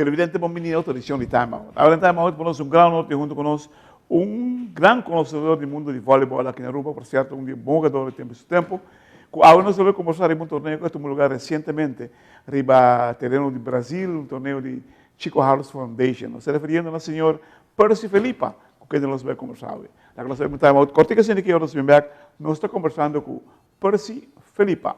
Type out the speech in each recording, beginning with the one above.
televidente bom menino tradição de Time Out. Agora em Time Out conosco grande noite junto conosco grande conhecedor do mundo de voleibol aqui na Aruba, por certo, bom jogador de tempo. Agora nós vamos conversar em torneio que tomou lugar recentemente, riba terreno de Brasil, torneio de Chico Harris Foundation. Nós se referindo ao senhor Percy Felipa, com quem nós vamos conversar hoje. Nós vamos Time Out. Cortica assim que nós estamos conversando com Percy Felipa.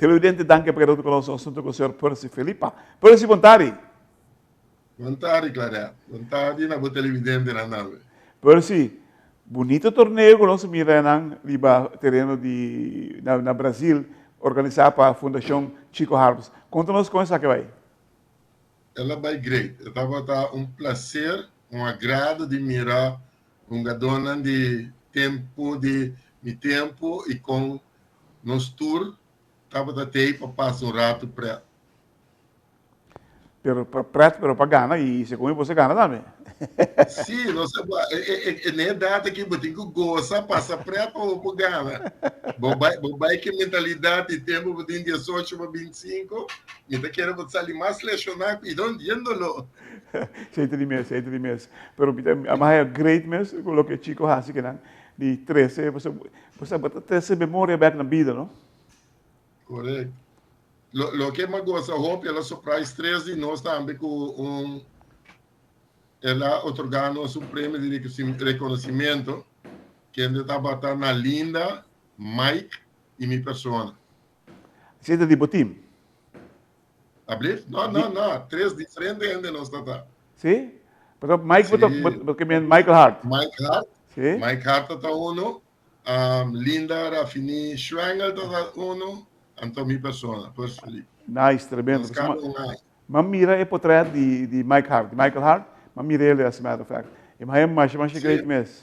Televidente, danke per aver conosciuto il assunto con il signor Percy Felipa. Percy, bontari. Bontari, Clara. Bontari na televidente na nave. Percy, bonito torneio que nós miramos no terreno na Brasil, organizado pela Fundação Chico Harris. Conta-nos como isso que vai. Ela vai great. Estava um prazer, um agrado de mirar dona de tempo e com nos tour. Estava até para passar rato para. Pero para ganhar, e se como você ganha também. Sim, não sei, nem data que eu tenho que gostar, passa preto ou para ganhar. Bobai que mentalidade tempo de 18 para 25, me tá querendo sair mais selecionar e não dizendo-lo. Sei de mês. Pero a mais great mês, coloquei Chico Hassi que não, de 13, você bota 13 memória back na vida, não? Correto. Lo que me gosta, hope ela surprise 3 de nós também com ela otorgando um prêmio de reconhecimento que ainda está batendo na Linda, Mike e minha pessoa. Você é de time? Abrir? Não. 3 diferentes ainda não está. Sim? Pero Mike, porque Michael Hart. Mike Hart. Sim? Mike Hart está uno. Linda Raffini Schwengel está uno. Então, minha pessoa, Percy Felipe. Nice, tremendo. Mas mira o portrait de Mike Hart. Michael Hart, mas mira ele, as a matter of fact. E mais great mesmo.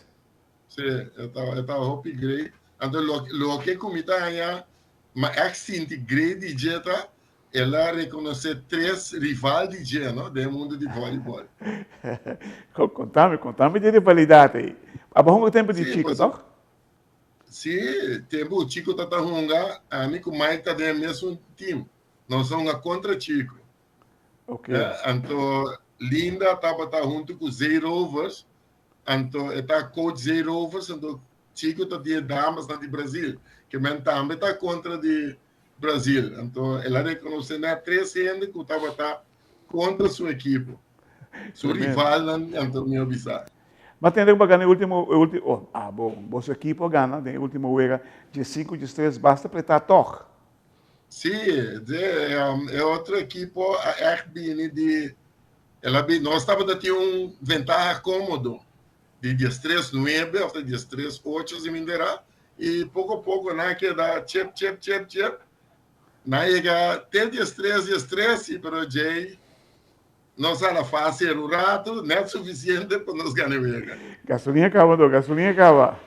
Sim, eu estava hope great. Então, o que comigo aí, mas é que great de jeta, ela reconhece 3 rivais de jeta, não? Do mundo de voleibol. Contame de rivalidade aí. Há bom tempo de Chico, não? Sim, tempo o Chico está jogando, a mim com o Mike está dentro do mesmo time. Nós somos contra Chico. Ok. Então, Linda estava junto com o Zay Rovers. Então, está coach Zay Rovers. Então, Chico está de damas na de Brasil. Que também está contra de Brasil. Então, ela reconhece na 3 anos que estava contra sua equipe. Seu rival, então, me avisar. Mas tem que ganhar o último. Bom, sua equipe ganha, tem o último jogo de 5 de 3, basta apertar toque. Sim, é outra equipe, a RBN de. Nós estávamos tendo ventaja cômodo de 13-9 até 13-8 em Minderá, e pouco a pouco, né, que dá chep. tem estresse, pero Jay, nós era fácil um rato, não é suficiente para nós ganhar. Gasolina acaba, gasolina acaba.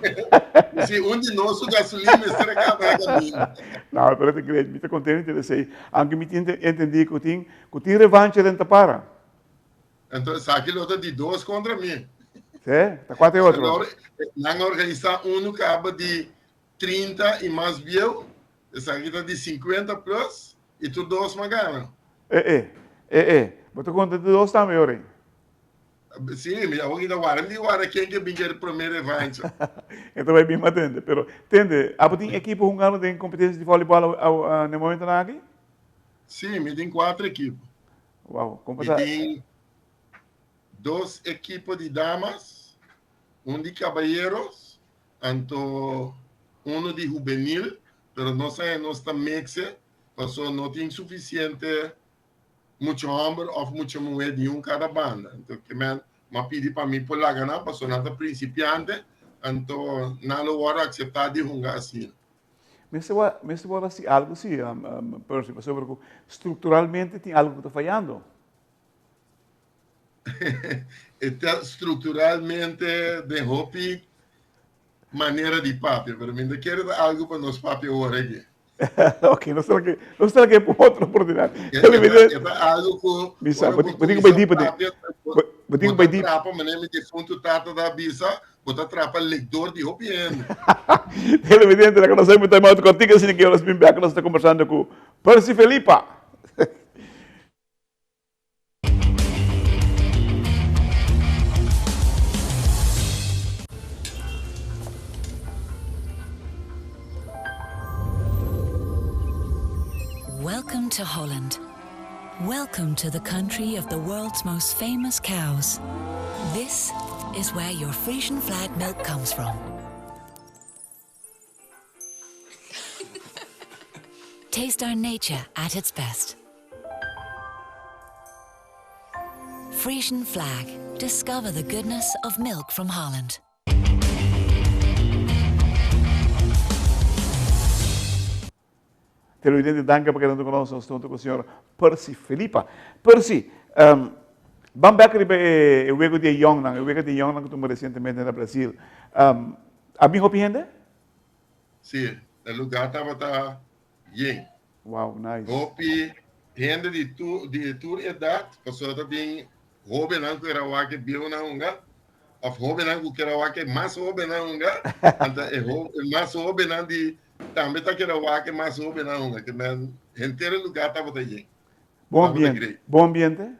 Se de nós o gasolina será acaba a caminho. Não, pero te creio, me está contente de dizer, aunque me entendi que tem revanche dentro para. Então, aqui luta de 2 contra mim. Sim, tá 4 e outro. Na organização, um acaba de 30 e mais viu, essa aqui está de 50 plus, e tu 2 mais ganham. Você conta de 2 também, ora. Sim, mas eu agora quem que vem o primeiro revanche. Então vai bem matando, pero entende? A tem equipe jogando tem competência de voleibol no momento na aqui? Sim, me tem 4 equipes. Uau, como me tem 2 equipes de damas, de caballeros, então de juvenil, pero não está mixe, porque não tem suficiente muito homem ou muita mulher de cada banda. Então, que me pedi para mim por lá ganhar, porque não é principiante, então não vou aceitar de jogar assim. Mas se você assim, algo assim, sobre estruturalmente tem algo que está falhando. Está estruturalmente de hobby maneira de papi, pero me quero dar algo para nós papi agora aqui. Ok, não será que é por outra oportunidade. É algo que Bisa, bating ko di pa di. Bating ko di. Trapa, manemi de fundo tata da bisa, bota trapa leitor de hopiendo. Televidente, na nós temos time out contigo, assim que nós vim back, nós estamos conversando com Percy Felipa. Welcome to Holland. Welcome to the country of the world's most famous cows. This is where your Frisian flag milk comes from. Taste our nature at its best. Frisian flag. Discover the goodness of milk from Holland. Televidente, danke per essere con noi, sono con il signor Percy Felipa. Percy, vamos back ribe o juego de Yongnam, o juego de Yongnam que tu recentemente no Brasil. Abbiamo gente? Sim, o lugar estava bem. Wow, nice. Hopi, gente de tua idade, pessoa também, jovem não que era o que viu na unga, ou jovem não que era o que mais jovem na unga, então é mais jovem não de também está que era o que mais jovem na unga, que inteiro lugar estava bem. Bom ambiente. Bom ambiente?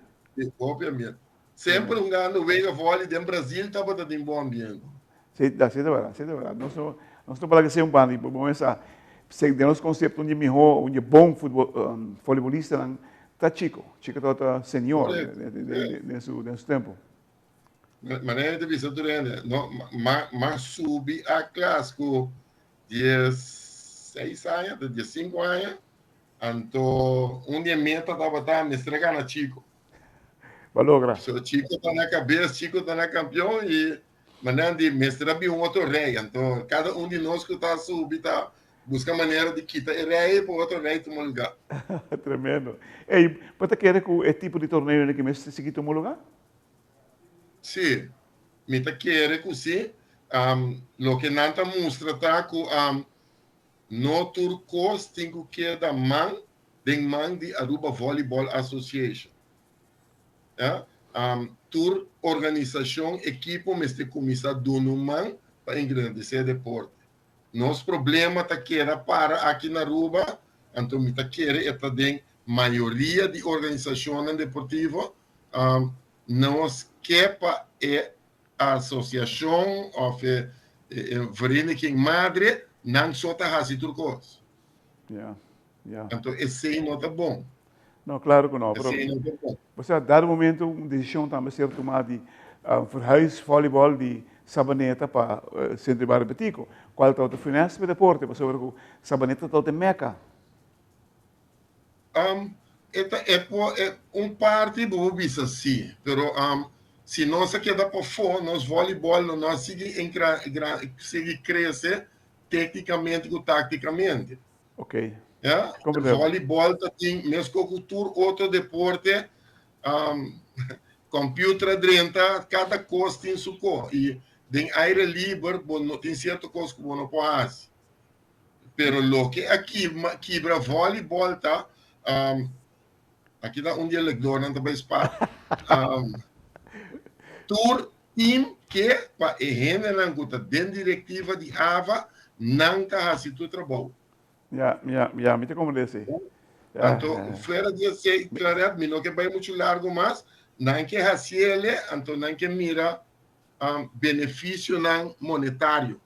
Bom ambiente. Sempre um ano veio vôlei do Brasil estava em bom ambiente. Sim, é verdade. Nós estamos falando que ser bando, vamos pensar, se temos conceito onde melhor, onde bom voleibolista, está chico está senhor nesse tempo. Maneira de visão durante, mas subi a classe com 16 anos, 15 anos, então dia meta estava me estregar na chico. Valor, Chico está na cabeça, Chico está na campeão e maneira de mestrar bem outro rei. Então, cada de nós que está subindo, busca maneira de quitar o rei para outro rei tomar lugar. Tremendo. E você quer que esse tipo de torneio que mestre se tomar lugar? Sim. Me quer que sim. Lo que nanta mostra tá que no turcos tem que dar man de Aruba Volleyball Association. Tur organização, equipo, mas tem começar dando man para engrandecer o deporte. Nosso problema está que era para aqui na Aruba, então me está que é também maioria de organizações deportivas não quepa é a associação ou vereniging madre não só está assim turcos. Então esse não está bom. Não, claro que não. Você a dado momento uma decisão também ser tomada de verhuis voleibol de Sabaneta para Centro Barra Betico. Qual é o finanças para o deporte? Você vê que Sabaneta está em Meca. É parte do isso sim, mas se nós queda por fora, nós voleibol nós seguir crescer tecnicamente e taticamente. Ok. Ja? Voleibol tem mesmo cultura, outro deporte, computer dentro, cada coisa tem sua cor. E tem aire livre, tem certa coisa que não pode fazer. Pero lo que aqui quebra voleibol, tá? Aqui dá um dialetor, não também spa. Tour team que para a não gusta dentro diretiva de AVA não tá assim tu trabalho. Ya, me te como desse. Então, fora de ser claro, me não que vai muito largo mais, não que raciele, então não que mira benefício não monetário.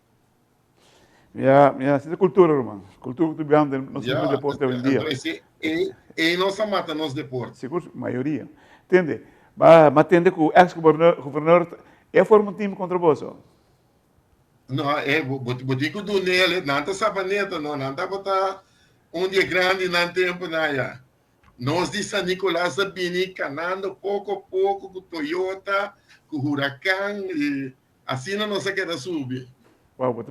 Essa é cultura, irmão. Cultura que tu vê no segundo deporte hoje em dia. Então, e não se mata nos deportes. Seguro, maioria. Entende? Mas entende que o ex-governador é forma um time contra você. Não, botico do nele, não tá sabaneta, não tá botar dia grande, não tempo, não é. Nós de San Nicolás Sabini, canando pouco a pouco com Toyota, com Huracan, e assim não se queda subir. Uau, vou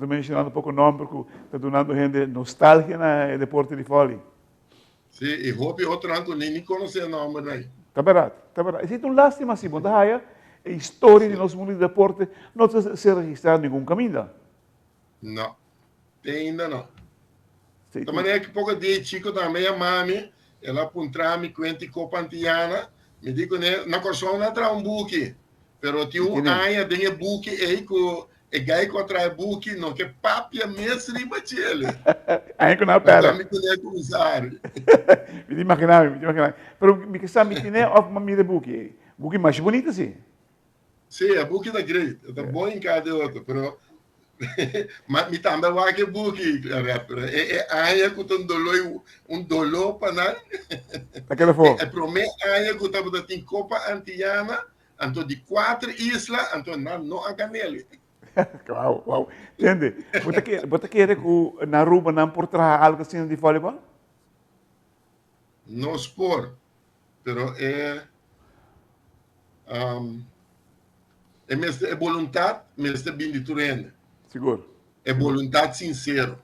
mencionando um pouco o nome, porque está dando gente nostalgia no deporte de vôlei. Sim, e Hopi outro ano nem conhece o nome, né? Tá barato, tá barato. Existe um lástima, assim, bom, a história de nosso mundo de deporte não está se registrado em nenhum caminho. Não, ainda não. De maneira que pouco dia chico também a mami, ela apontou-me quanto copa antiana, me digo, né, na coração não traz buque, pero tinha aia de buque aí que gai contra buque, não que papia mesmo riba ele. Aí que não pera. Me conhece usar. Me imaginava. Pero me que sabe que nem of mami de buque. Buque mais bonito assim. Sim, a buque da great, tá bom em cada outro, pero mas me também vai que buque, aia que um dolor para nada. Aquela foi. É para mim aia que tava da copa antiana, então de 4 islas, então não há canele. Uau. Entende? Você quer que na Aruba não por trás algo assim de voleibol? Não sport, pero é vontade, mas é bem de turene. Seguro. É vontade sincero.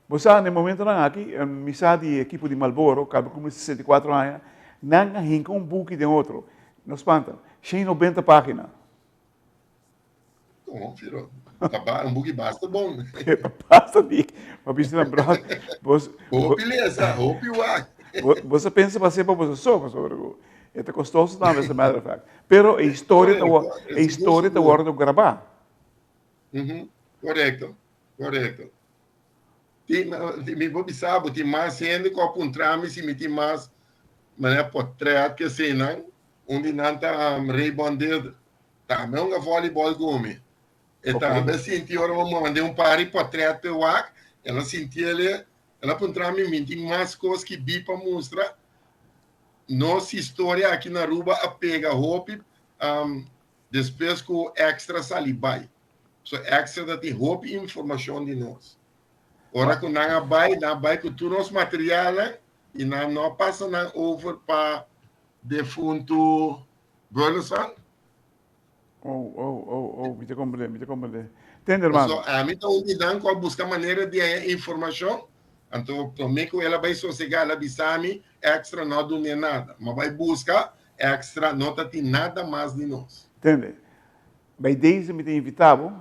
Você, no momento, aqui, missa de equipe de Marlboro, que com 64 anos, não há um buque de outro. Não espanta. 190 páginas. Bom, filho. Um buque basta bom. Basta, Nick. Mas você lembra? Beleza, você pensa para ser para você só, sobre é custoso também, as a matter of fact. Pero a história está hora de gravar. Correto. Me vou sabe, tem mais gente que apontar-me se me tem mais maneira portrait que assim, não? Onde não está rebondido. Também um voleibol come. E também senti hora eu mandei par de portrait de WAC, ela sentia ele, ela apontar-me me tem mais coisas que vi para mostrar. Nossa história aqui na Aruba a pega roupa, depois com extra salibai. So extra da tem roupa e informação de nós. Ora que não vai com todo nosso material e não passa não over para defunto Burleson. Me te compreende. Entende, irmão? So, a mim estou lidando com a buscar maneira de informação. Então, também que ela vai sossegar, ela bisami extra não do nem nada, mas vai buscar extra, não tem nada mais de nós. Entende? Vai desde me ter invitado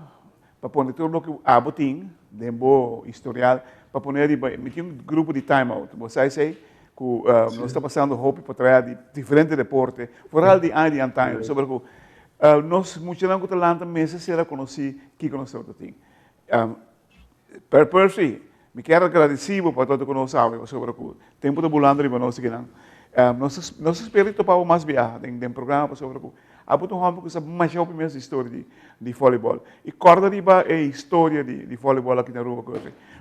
para pôr tudo o que a botim, de bom historial, para pôr me tinha um grupo de time out. Você sei que nós estamos passando roupa para trás de diferentes deportes, fora de ano em ano, sobre que nós muitos anos que lá meses será conheci que conheceu o tim. Per se me quero agradecer para todo que nós sabemos sobre o tempo de bulando para nós que não. Nós esperamos para mais viagem em programa sobre o há muito tempo que sabe mais ou menos a história de voleibol. E corda de a história de voleibol aqui na rua.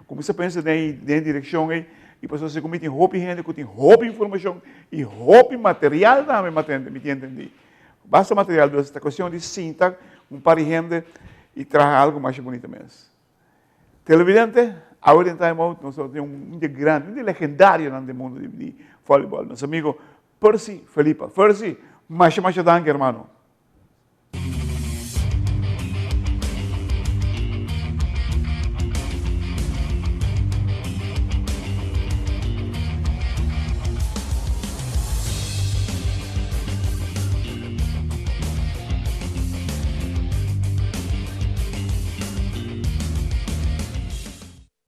Como você pensa em direção aí, e pessoas se cometem roupa gente que tem roupa informação e roupa material também, me entende? Basta material dessa questão de cinta, par de gente e traz algo mais bonito mesmo. Televidente, agora em time out, nós temos um dia grande, um dia legendário no mundo de voleibol. Nosso amigo Percy Felipe. Percy, mais danke, hermano.